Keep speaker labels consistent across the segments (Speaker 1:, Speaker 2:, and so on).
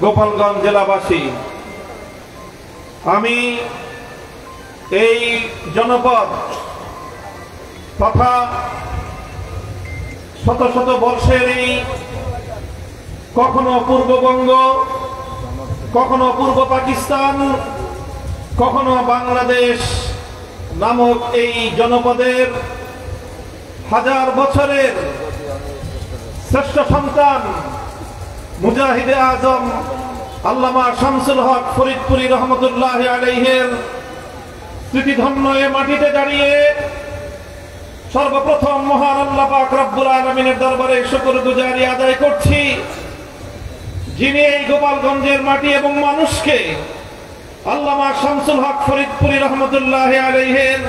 Speaker 1: গোপালগঞ্জ জেলাবাসী, আমি এই জনপদ তথা শত শত বর্ষের এই কখনো পূর্ববঙ্গ, কখনো পূর্ব পাকিস্তান, কখনো বাংলাদেশ নামক এই জনপদের হাজার বছরের শ্রেষ্ঠ সন্তান মুজাহিদে আজম আল্লামা শামসুল হক ফরিদপুরি রহমতুল্লাহ আলাইহির স্মৃতিধন্য এ মাটিতে দাঁড়িয়ে সর্বপ্রথম মহান আল্লাহ পাক রব্বুল আলামিনের দরবারে শুকরগুজারি আদায় করছি, যিনি এই গোপালগঞ্জের মাটি এবং মানুষকে আল্লামা শামসুল হক ফরিদপুরি রহমতুল্লাহ আলাইহির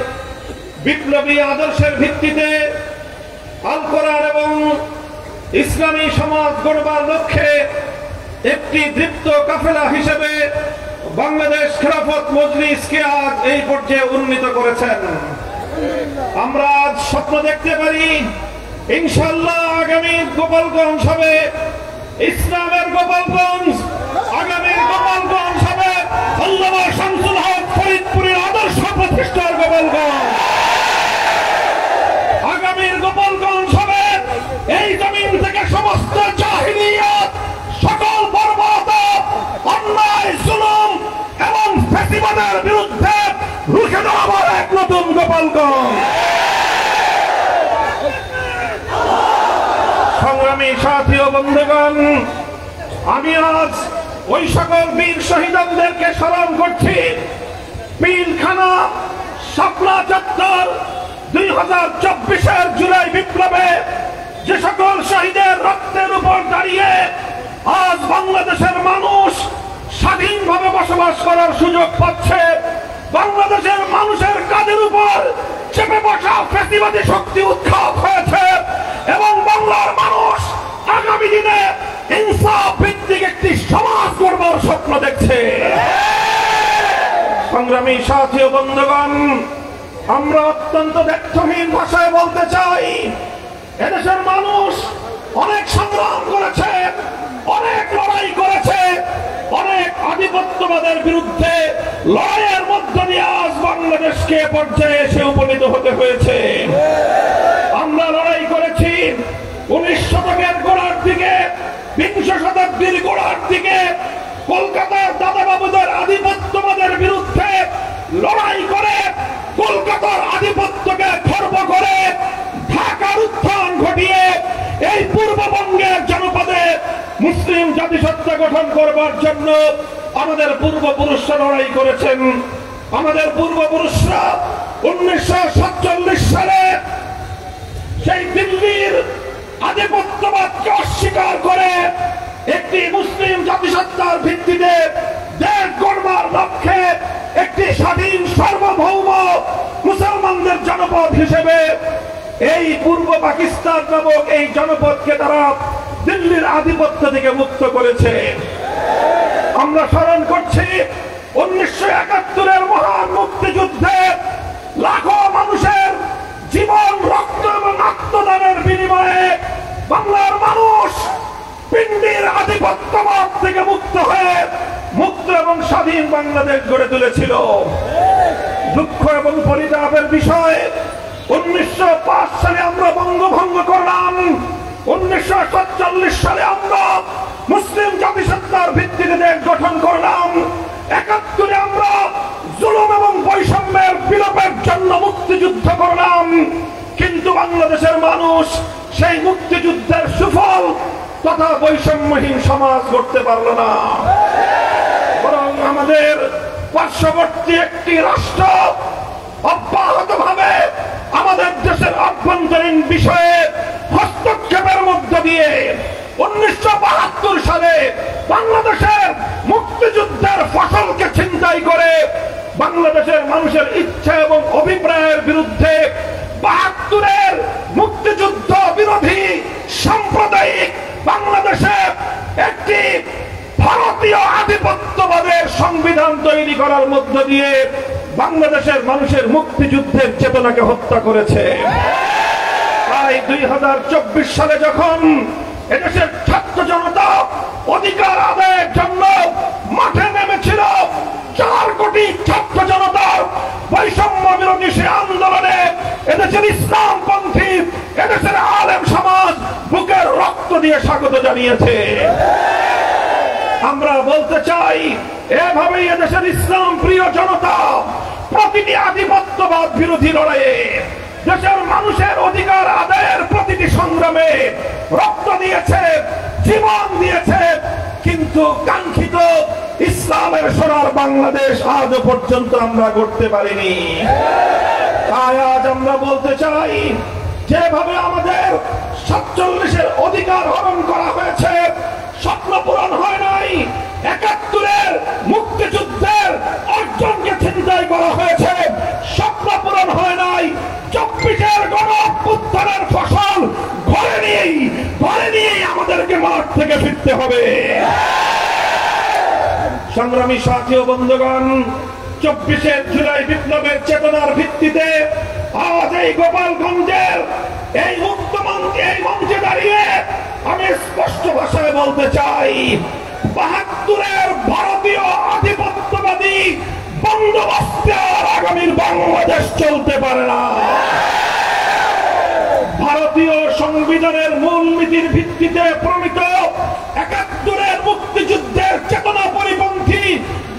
Speaker 1: বিপ্লবী আদর্শের ভিত্তিতে আল কোরআন এবং ইসলামী সমাজ গড়বার লক্ষ্যে একটি দীপ্ত কাফেলা হিসেবে বাংলাদেশ খেলাফত মজলিসকে আজ এই পর্যায়ে উন্নীত করেছেন। আমরা আজ স্বপ্ন দেখতে পারি ইনশাআল্লাহ আগামী গোপালগঞ্জ হবে ইসলামের গোপালগঞ্জ, আগামী গোপালগঞ্জ হবে আল্লামা শামসুল হক ফরিদপুরের আদর্শ প্রতিষ্ঠার গোপালগঞ্জ, আগামীর গোপালগঞ্জ হবে এই জমিন থেকে সমস্ত জাহিলিয়াত, সকল বর্বরতা, অন্যায়, জুলুম এবং ফ্যাসিবাদের বিরুদ্ধে রুখে দাঁড়াবার এক নতুন গোপালগঞ্জ। সংগ্রামী সাথী ও বন্ধুগণ, আমি আজ ওই সকল বীর শহীদদেরকে স্মরণ করছি। পিলখানা, শাপলা চত্বর 2024-এর জুলাই বিপ্লবে যে সকল শহীদের রক্তের উপর দাঁড়িয়ে আজ বাংলাদেশের মানুষ স্বাধীনভাবে বসবাস করার সুযোগ পাচ্ছে, বাংলাদেশের মানুষের কাঁধের উপর চেপে বসা ফ্যাসিবাদী শক্তি উৎখাত হয়েছে এবং বাংলার মানুষ আগামী দিনে ইনসাফ ভিত্তিক একটি সমাজ গড়বার স্বপ্ন দেখছে। সংগ্রামী সাথী ও বন্ধুগণ, আমরা অত্যন্ত দ্ব্যর্থহীন ভাষায় বলতে চাই, এদেশের মানুষ অনেক সংগ্রাম করেছে, অনেক লড়াই করেছে, অনেক আধিপত্যবাদের বিরুদ্ধে লড়াইয়ের মধ্য দিয়ে আজ বাংলাদেশকে পর্যায়ে এসে উপনীত হতে হয়েছে। আমরা লড়াই করেছি 19 শতকের গোড়ার দিকে, 20 শতাব্দীর গোড়ার দিকে কলকাতার দাদাবাবুদের আধিপত্যবাদের বিরুদ্ধে লড়াই করে কলকাতার আধিপত্যকে খর্ব করে ঢাকার উত্থান ঘটিয়ে এই পূর্ববঙ্গের জনপদে মুসলিম জাতিসত্তা গঠন করবার জন্য আমাদের পূর্বপুরুষরা লড়াই করেছেন। আমাদের পূর্বপুরুষরা 1947 সালে সেই দিল্লির আধিপত্যবাদকে অস্বীকার করে একটি মুসলিম জাতিসত্তার ভিত্তিতে দেশ গড়বার লক্ষ্যে একটি স্বাধীন সার্বভৌম মুসলমানদের জনপদ হিসেবে এই পূর্ব পাকিস্তান নামক এই জনপদকে তারা দিল্লির আধিপত্য থেকে মুক্ত করেছে। আমরা স্মরণ করছি 1971-এর মহান মুক্তিযুদ্ধে লাখো মানুষের জীবন, রক্ত এবং আত্মদানের বিনিময়ে বাংলার মানুষ পিন্ডির আধিপত্যবাদ থেকে মুক্ত হয়ে মুক্ত এবং স্বাধীন বাংলাদেশ গড়ে তুলেছিল। দুঃখ এবং পরিতাপের বিষয়, 1905 সালে আমরা বঙ্গভঙ্গ করলাম, 1947 সালে আমরা মুসলিম জাতিসত্তার ভিত্তিতে দেশ গঠন করলাম, 71-এ আমরা জুলুম এবং বৈষম্যের বিলোপের জন্য মুক্তিযুদ্ধ করলাম। কিন্তু বাংলাদেশের মানুষ সেই মুক্তিযুদ্ধের সুফল তথা বৈষম্যহীন সমাজ গড়তে পারল না, বরং আমাদের পার্শ্ববর্তী একটি রাষ্ট্র অব্যাহতভাবে আমাদের দেশের আভ্যন্তরীণ বিষয়ে হস্তক্ষেপের মধ্য দিয়ে 1972 সালে বাংলাদেশের মুক্তিযুদ্ধের ফসলকে ছিনতাই করে বাংলাদেশের মানুষের ইচ্ছা এবং অভিপ্রায়ের বিরুদ্ধে 72-এর মুক্তিযুদ্ধ বিরোধী সাম্প্রদায়িক বাংলাদেশে একটি ভারতীয় আধিপত্যবাদের সংবিধান তৈরি করার মধ্য দিয়ে বাংলাদেশের মানুষের মুক্তিযুদ্ধের চেতনাকে হত্যা করেছে। তাই 2024 সালে যখন এদেশের ছাত্র জনতা অধিকার আদায়ের জন্য এদেশের ইসলামপন্থী, এদেশের আলেম সমাজ বুকের রক্ত দিয়ে স্বাগত জানিয়েছে। আমরা বলতে চাই, এভাবেই এদেশের ইসলাম প্রিয় জনতা প্রতিটি আধিপত্যবাদ বিরোধী লড়াইয়ে, দেশের মানুষের অধিকার আদায়ের প্রতিটি সংগ্রামে রক্ত দিয়েছে, জীবন দিয়েছে, কিন্তু কাঙ্ক্ষিত ইসলামের সোনার বাংলাদেশ আজও পর্যন্ত আমরা গড়তে পারিনি। তাই আজ আমরা বলতে চাই, যেভাবে আমাদের 47-এর অধিকার হরণ করা হয়েছে, স্বপ্ন পূরণ হয় নাই, 71-এর মুক্তিযুদ্ধের অর্জনকে ছিনতাই করা হয়েছে, স্বপ্ন পূরণ হয় নাই, 24-এর গণ-অভ্যুত্থানের ফসল ঘরে নিয়েই আমাদেরকে মাঠ থেকে ফিরতে হবে। সংগ্রামী সাথী ও বন্ধুগণ, 24 জুলাই বিপ্লবের চেতনার ভিত্তিতে আজ এই গোপালগঞ্জের এই মুক্ত মঞ্চে, এই মঞ্চে দাঁড়িয়ে আমি স্পষ্ট ভাষায় বলতে চাই, 72-এর ভারতীয় আধিপত্যবাদী বন্দোবস্তে আর আগামীর বাংলাদেশ চলতে পারে না। ভারতীয় সংবিধানের মূলনীতির ভিত্তিতে প্রণীত 71-এর মুক্তিযুদ্ধের চেতনা পরিপন্থী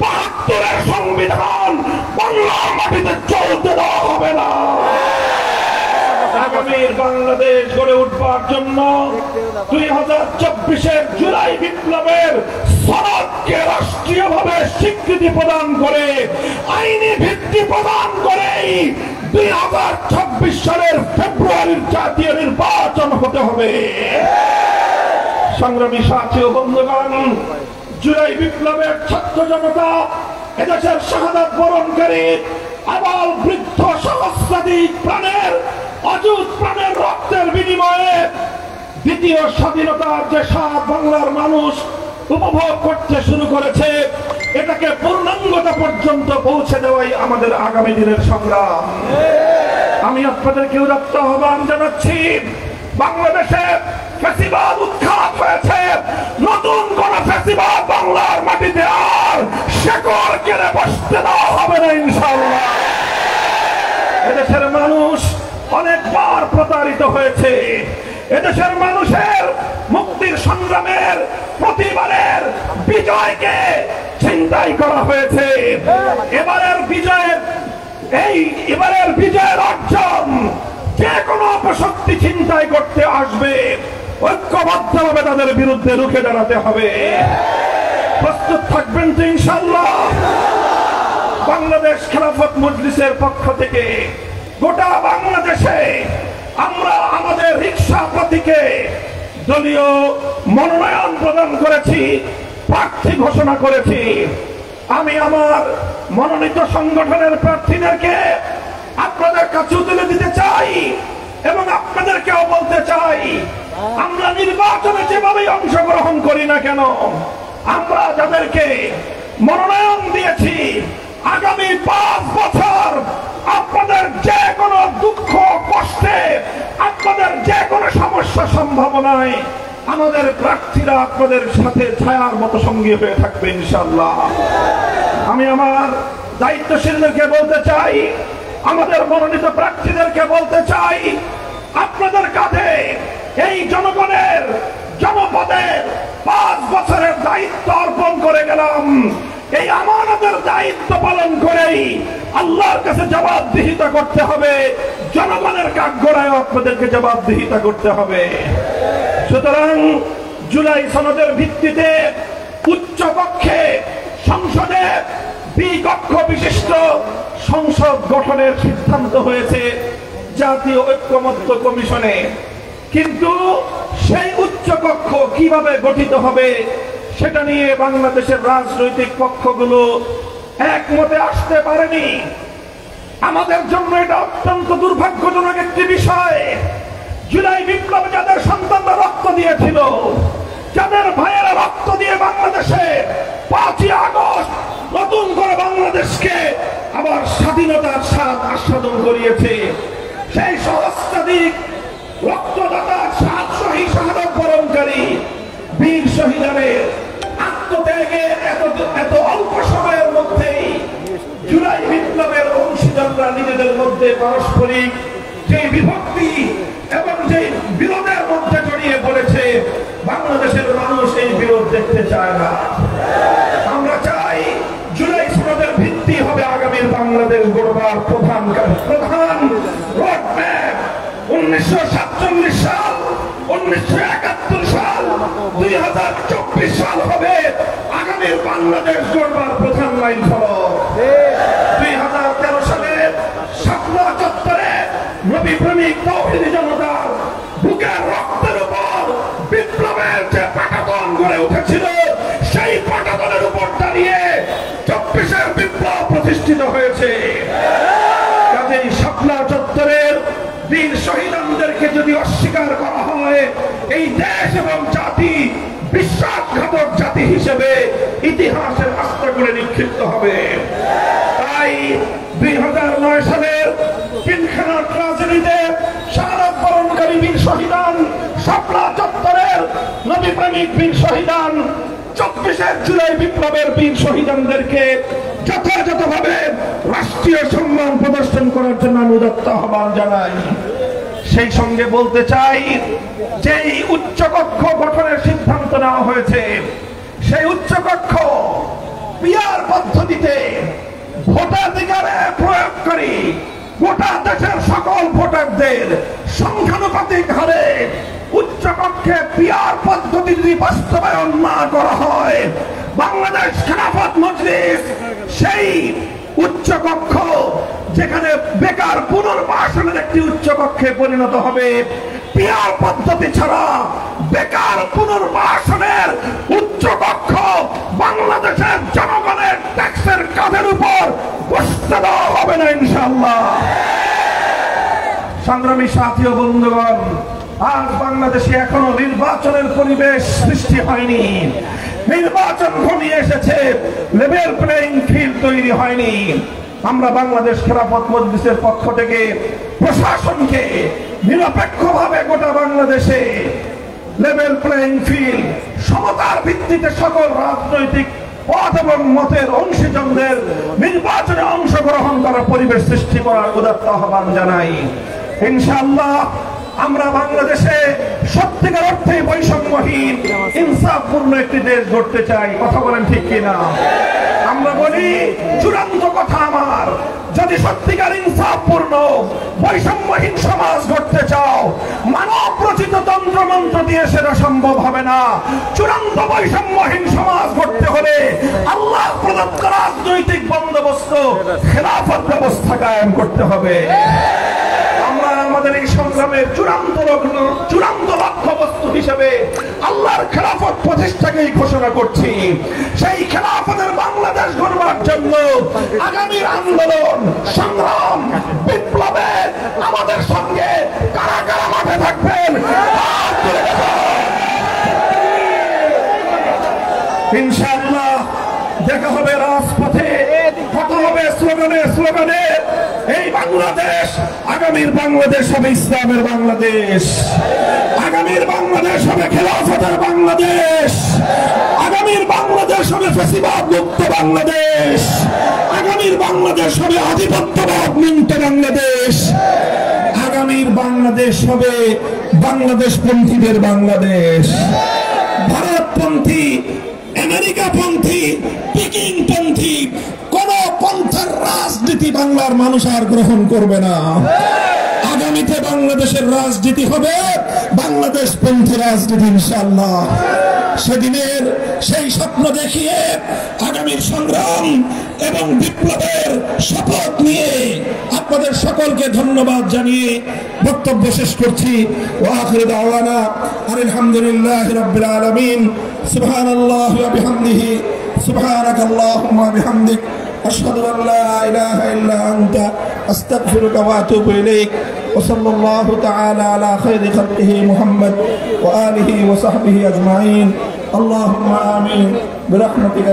Speaker 1: 72-এর সংবিধান বাংলার মাটিতে চলতে দেওয়া হবে না। আগামীর বাংলাদেশ গড়ে উঠবার জন্য 2024-এর জুলাই বিপ্লবের সনদকে রাষ্ট্রীয়ভাবে স্বীকৃতি প্রদান করে, আইনি ভিত্তি প্রদান করে 2026 সালের ফেব্রুয়ারির জাতীয় নির্বাচন হতে হবে। সংগ্রামী সাথী ও বন্ধুগণ, জুলাই বিপ্লবের ছাত্র জনতা এদেশের শাহাদাত বরণকারী আবাল বৃদ্ধ সহস্রাধিক প্রাণের অযুত প্রাণের রক্তের বিনিময়ে দ্বিতীয় স্বাধীনতার যে স্বাদ বাংলার মানুষ উপভোগ করতে শুরু করেছে, এটাকে পূর্ণাঙ্গতা পর্যন্ত পৌঁছে দেওয়াই আমাদের আগামী দিনের সংগ্রাম। আমি আপনাদেরকে উদাত্ত আহ্বান জানাচ্ছি, বাংলাদেশে ফ্যাসিবাদ উৎখাত হয়েছে, নতুন কোন ফ্যাসিবাদ বাংলার মাটিতে আর শেকড় কেড়ে বসতে দেওয়া হবে না ইনশাআল্লাহ। এদেশের মানুষ অনেকবার প্রতারিত হয়েছে, এদেশের মানুষের মুক্তির সংগ্রামের প্রতিবারের বিজয়কে ছিনতাই করা হয়েছে। এবারের বিজয়ের অর্জন যে কোনো অপশক্তি ছিনতাই করতে আসবে, ঐক্যবদ্ধভাবে তাদের বিরুদ্ধে রুখে দাঁড়াতে হবে। প্রস্তুত থাকবেন তো ইনশাআল্লাহ? বাংলাদেশ খেলাফত মজলিসের পক্ষ থেকে গোটা বাংলাদেশে আমরা আমাদের রিকশা প্রতীকে দলীয় মনোনয়ন প্রদান করেছি, প্রার্থী ঘোষণা করেছি। আমি আমার মনোনীত সংগঠনের প্রার্থীদেরকে আপনাদের কাছে তুলে দিতে চাই এবং আপনাদেরকেও বলতে চাই, আমরা নির্বাচনে যেভাবে অংশগ্রহণ করি না কেন, আমরা যাদেরকে মনোনয়ন দিয়েছি, আগামী 5 বছর আপনাদের যে কোনো দুঃখ কষ্টে, আপনাদের যে কোনো সমস্যা সম্ভাবনায় আমাদের প্রার্থীরা আপনাদের সাথে ছায়ার মতো সঙ্গী হয়ে থাকবে ইনশাআল্লাহ। আমি আমার দায়িত্বশীলদেরকে বলতে চাই, আমাদের মনোনীত প্রার্থীদেরকে বলতে চাই, আপনাদের কাঁধে এই জনগণের জনপদের 5 বছরের দায়িত্ব অর্পণ করে গেলাম। এই আমানতের দায়িত্ব পালন করেই আল্লাহর কাছে জবাবদিহিতা করতে হবে, জনগণের কাঠগড়ায় আপনাদেরকে জবাবদিহিতা করতে হবে। সুতরাং জুলাই সনদের ভিত্তিতে উচ্চ কক্ষে সংসদে দ্বিকক্ষ বিশিষ্ট সংসদ গঠনের সিদ্ধান্ত হয়েছে জাতীয় ঐক্যমত্য কমিশনে, কিন্তু সেই উচ্চ কক্ষ কিভাবে গঠিত হবে সেটা নিয়ে বাংলাদেশের রাজনৈতিক পক্ষগুলো একমতে আসতে পারেনি। আমাদের জন্য এটা অত্যন্ত দুর্ভাগ্যজনক একটি বিষয়। জুলাই বিপ্লবে যাদের সন্তানরা রক্ত দিয়েছিল, যাদের ভাইয়েরা রক্ত দিয়ে বাংলাদেশে 5ই আগস্ট নতুন করে বাংলাদেশকে আবার স্বাধীনতার স্বাদ আস্বাদন করিয়েছে, সেই সহস্রাধিক রক্তদাতার সাহসী শাহাদাত বরণকারী বীর শহীদের আত্মত্যাগের এত অল্প সময়ের মধ্যেই জুলাই বিপ্লবের অংশীদাররা নিজেদের মধ্যে পারস্পরিক যে দেখতে চায় না। আমরা চাই জুলাই সনদের ভিত্তি হবে আগামীর বাংলাদেশ গড়বার প্রধান রোডম্যাপ। 1947 সাল, 1971 সাল, 2024 সাল হবে আগামীর বাংলাদেশ গড়বার প্রধান লাইন ফলক। 2013 সালে শাপলা চত্বরে নবী প্রেমিক তৌহিদি জনতার বুকের রক্তের উপর বিপ্লবের যে পাটাতন গড়ে উঠেছিল, সেই পাটাতনের উপর দাঁড়িয়ে 24-এর বিপ্লব প্রতিষ্ঠিত হয়েছে। কাজেই শাপলা চত্বরের বীর শহীদদেরকে যদি অস্বীকার করা হয়, এই দেশ এবং জাতি বিশ্বাসঘাতক জাতি হিসেবে ইতিহাসের আস্তাকুলে নিক্ষিপ্ত হবে। তাই 2009 সালের পিলখানার ট্রাজেডিতে শাহাদাত বরণকারী বীর শহীদান, শাপলা চত্বরের নবী প্রেমিক বীর শহীদান, 24-এর জুলাই বিপ্লবের বীর শহীদানদেরকে যথাযথভাবে রাষ্ট্রীয় সম্মান প্রদর্শন করার জন্য আমি উদাত্ত আহ্বান জানাই। সেই সঙ্গে বলতে চাই, যেই উচ্চকক্ষ গঠনের সিদ্ধান্ত নেওয়া হয়েছে, সেই উচ্চকক্ষ পিআর পদ্ধতিতে ভোটাধিকারে প্রয়োগকারী গোটা দেশের সকল ভোটারদের সংখ্যানুপাতিক হারে উচ্চকক্ষে পিআর পদ্ধতি যদি বাস্তবায়ন না করা হয়, বাংলাদেশ খেলাফত মজলিস সেই উচ্চকক্ষ যেখানে বেকার পুনর্বাসনের একটি উচ্চকক্ষে পরিণত হবে। পিআর পদ্ধতি ছাড়া বেকার পুনর্বাসনের উচ্চকক্ষ বাংলাদেশের জনগণের ট্যাক্সের কাঁধের উপর বসতে দেওয়া হবে না ইনশাআল্লাহ। সংগ্রামী সাথী ও বন্ধুগণ, আজ বাংলাদেশে এখনো নির্বাচনের পরিবেশ সৃষ্টি হয়নি। নির্বাচন ঘনিয়ে এসেছে, লেভেল প্লেইং ফিল্ড তৈরি হয়নি। আমরা বাংলাদেশ খেলাফত মজলিসের পক্ষ থেকে প্রশাসনকে নিরপেক্ষভাবে গোটা বাংলাদেশে লেভেল প্লেইং ফিল্ড, সমতার ভিত্তিতে সকল রাজনৈতিক পথ এবং মতের অংশীজনদের নির্বাচনে অংশগ্রহণ করার পরিবেশ সৃষ্টি করার উদাত্ত আহ্বান জানাই। ইনশাআল্লাহ আমরা বাংলাদেশে সত্যিকার অর্থে বৈষম্যহীন ইনসাফপূর্ণ একটি দেশ গড়তে চাই। কথা বলেন ঠিক কিনা? আমরা বলি চূড়ান্ত কথা আমার, যদি সত্যিকার ইনসাফপূর্ণ বৈষম্যহীন সমাজ গড়তে চাও, মানব রচিত তন্ত্র মন্ত্র দিয়ে সেটা সম্ভব হবে না। চূড়ান্ত বৈষম্যহীন সমাজ গড়তে হলে আল্লাহ প্রদত্ত রাজনৈতিক বন্দোবস্ত খেলাফত ব্যবস্থা কায়েম করতে হবে। আমরা আমাদের এই সংগ্রামের চূড়ান্ত লক্ষ্যবস্তু হিসেবে আল্লাহর খেলাফত প্রতিষ্ঠাকেই ঘোষণা করছি। সেই খেলাফতের বাংলাদেশ গড়বার জন্য আগামীর আন্দোলন, সংগ্রাম, বিপ্লবে আমাদের সঙ্গে কারা কারা মাঠে থাকবেন ইনশাআল্লাহ দেখা হবে রাজপথে, কথা হবে স্লোগানে স্লোগানে। এই বাংলাদেশ, আগামীর বাংলাদেশ হবে ইসলামের বাংলাদেশ, আগামীর বাংলাদেশ হবে খেলাফতের বাংলাদেশ, আগামীর বাংলাদেশ হবে ফ্যাসিবাদ মুক্ত বাংলাদেশ, আগামীর বাংলাদেশ হবে আধিপত্যবাদ মুক্ত বাংলাদেশ, আগামীর বাংলাদেশ হবে বাংলাদেশপন্থীদের বাংলাদেশ। ভারতপন্থী, আমেরিকাপন্থী, পিকিংপন্থী কোন পন্থার রাজনীতি বাংলার মানুষ আর গ্রহণ করবে না। আগামীতে বাংলাদেশের রাজনীতি হবে বাংলাদেশপন্থী রাজনীতি ইনশাআল্লাহ। সেদিনের সেই স্বপ্ন দেখিয়ে আগামীর সংগ্রাম এবং বিপ্লবের শপথ নিয়ে আপনাদের সকলকে ধন্যবাদ জানিয়ে বক্তব্য শেষ করছি। ওয়া আখিরু দাওয়ানা আলহামদুলিল্লাহি রাব্বিল আলামিন। সুবহানাল্লাহি ওয়া বিহামদিহি, সুবহানাকাল্লাহুম্মা ওয়া বিহামদিক, আশহাদু আল লা ইলাহা ইল্লা আনতা, আস্তাগফিরুকা ওয়া আতুবু ইলাইক। ওয়া সাল্লাল্লাহু তাআলা আলা খায়রি খালকিহি মুহাম্মদ ওয়া আলিহি ওয়া সাহবিহি আজমাইন। আল্লাহুম্মা আমিন বিরহমাতিকা।